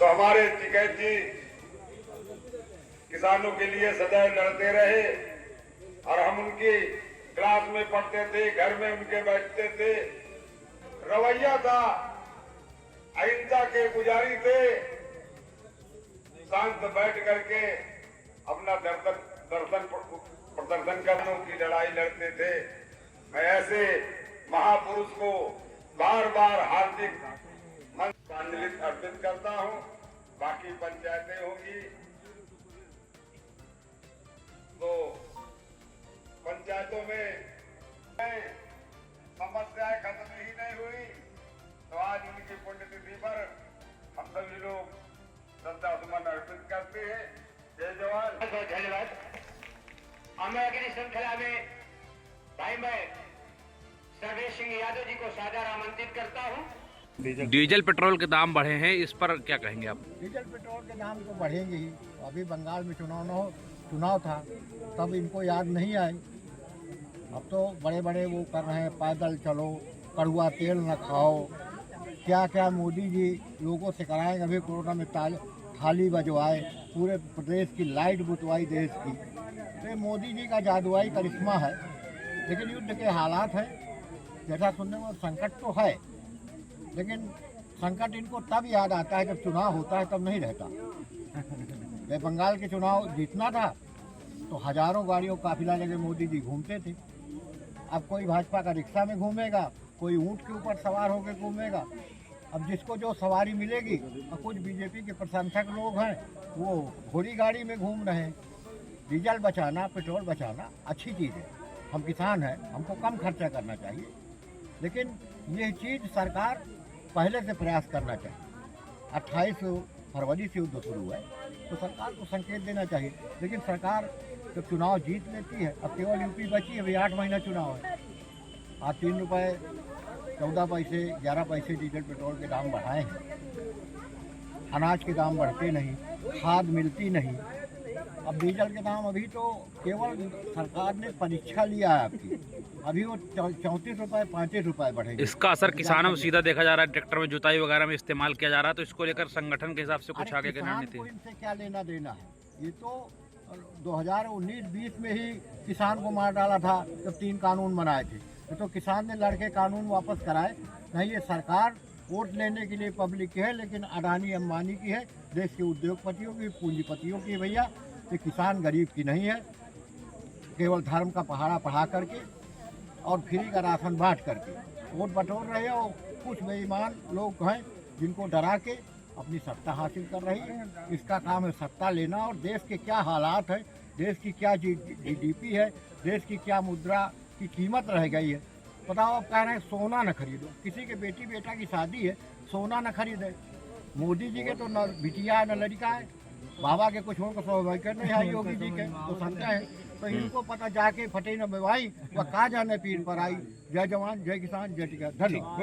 तो हमारे टिकैत जी किसानों के लिए सदैव लड़ते रहे और हम उनकी क्लास में पढ़ते थे, घर में उनके बैठते थे। रवैया था, अहिंसा के पुजारी थे, शांत बैठ करके अपना दर्शन प्रदर्शन करने की लड़ाई लड़ते थे। मैं ऐसे महापुरुष को बार बार हार्दिक श्रद्धांजलि अर्पित करता हूं। बाकी पंचायतें होंगी तो पंचायतों में समस्याएं खत्म ही नहीं हुई, तो आज उनकी पुण्यतिथि पर हम सभी लोग श्रद्धा सुमन अर्पित करते हैं। जय जवान। बहुत धन्यवाद। अमरागिरी श्रृंखला में भाई मैं सर्वेश सिंह यादव जी को सादर आमंत्रित करता हूँ। डीजल पेट्रोल के दाम बढ़े हैं, इस पर क्या कहेंगे आप? डीजल पेट्रोल के दाम तो बढ़ेंगे ही। अभी बंगाल में चुनाव था तब इनको याद नहीं आई। अब तो बड़े बड़े वो कर रहे हैं, पैदल चलो, कड़ुआ तेल न खाओ, क्या क्या मोदी जी लोगों से कराएंगे। अभी कोरोना में थाली बजवाए, पूरे प्रदेश की लाइट बुतवाई देश की। तो ये मोदी जी का जादुआई करिश्मा है। लेकिन युद्ध के हालात हैं, जैसा सुनने में संकट तो है, लेकिन संकट इनको तब याद आता है जब चुनाव होता है, तब नहीं रहता। जब बंगाल के चुनाव जीतना था तो हजारों गाड़ियों काफिला लेके मोदी जी घूमते थे। अब कोई भाजपा का रिक्शा में घूमेगा, कोई ऊंट के ऊपर सवार होकर घूमेगा। अब जिसको जो सवारी मिलेगी, और कुछ बीजेपी के प्रशंसक लोग हैं वो घोड़ी गाड़ी में घूम रहे हैं। डीजल बचाना, पेट्रोल बचाना अच्छी चीज़ है। हम किसान हैं, हमको कम खर्चा करना चाहिए, लेकिन ये चीज़ सरकार पहले से प्रयास करना चाहिए। 28 फरवरी से युद्ध शुरू है तो सरकार को संकेत देना चाहिए। लेकिन सरकार जब चुनाव जीत लेती है, अब केवल यूपी बची है, अभी 8 महीना चुनाव है। आज 3 रुपये 14 पैसे 11 पैसे डीजल पेट्रोल के दाम बढ़ाए हैं। अनाज के दाम बढ़ते नहीं, खाद मिलती नहीं। अब डीजल के दाम अभी तो केवल सरकार ने परीक्षा लिया है आपकी, अभी वो 34 रुपये 35 रुपये बढ़ेंगे। इसका असर किसानों में सीधा देखा जा रहा है। ट्रैक्टर में जुताई वगैरह में इस्तेमाल किया जा रहा है, तो इसको लेकर संगठन के हिसाब से कुछ आगे की रणनीति है? इनसे क्या लेना देना है? ये तो 2019-20 में ही किसान को मार डाला था जब 3 कानून बनाए थे। तो किसान ने लड़के कानून वापस कराए। नहीं, ये सरकार वोट लेने के लिए पब्लिक की है, लेकिन अडानी अंबानी की है, देश के उद्योगपतियों की, पूंजीपतियों की। भैया ये किसान गरीब की नहीं है। केवल धर्म का पहाड़ा पढ़ा करके और फ्री का राशन बांट करके वोट बटोर रहे हो। कुछ बेईमान लोग हैं जिनको डरा के अपनी सत्ता हासिल कर रही है। इसका काम है सत्ता लेना। और देश के क्या हालात है, देश की क्या GDP है, देश की क्या मुद्रा की कीमत रह गई है। बताओ, आप कह रहे हैं सोना न खरीदो। किसी के बेटी बेटा की शादी है, सोना न खरीदे। मोदी जी के तो न बिटिया है न लड़का है, बाबा के कुछ होगा सौभाग्य नहीं है, योगी जी के तो संता है। तो इनको पता जाके फटे न बेवाई, वह कहा जाने पीर पर आई। जय जवान, जय किसान, जय टिकैत। धन्यवाद।